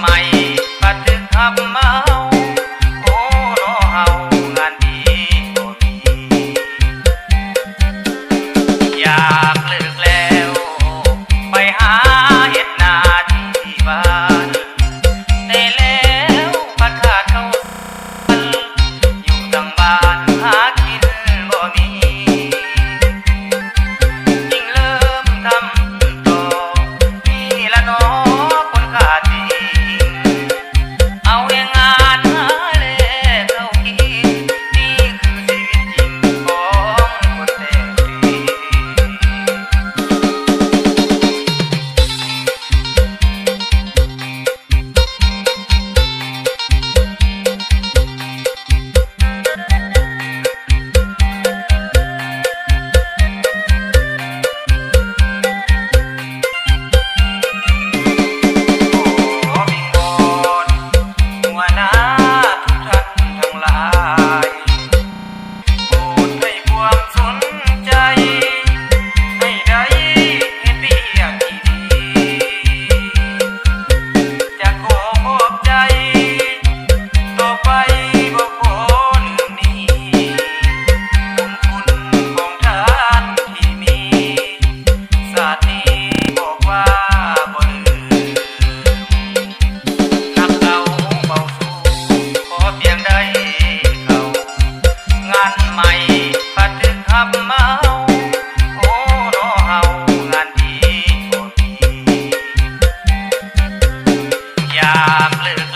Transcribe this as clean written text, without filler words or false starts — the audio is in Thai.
ใหม่ปัดถึงทำเมาโอ้โนเฮางานดีบ่มีอยากเลิกแล้วไปหาเฮ็ดนาที่บ้านได้แล้วพัดขาดเข้าอยู่ทางบ้านหากินบ่มียิ่งเริ่มทำต่อนี่ละน้อคนขาดจริงเอาแรงงานหาแลกเข้ากินนี่คือชีวิตจริงของคนแต่งดี ขอวิงวอนหัวหน้าทุกท่านทั้งหลายโปรดให้ความสนใจให้ได้เห็นเวียกที่ดีจะขอขอบใจต่อไปบ่ขอลืมนี้บุญคุณของท่านที่มีศาสตร์นี้บอกว่าบ่ลืม นักเอาเบาสู้ขอเพียงได้เข้างานใหม่ปัดถึงทำเมาโอ้โนเฮางานดีบ่มีอยากเลิก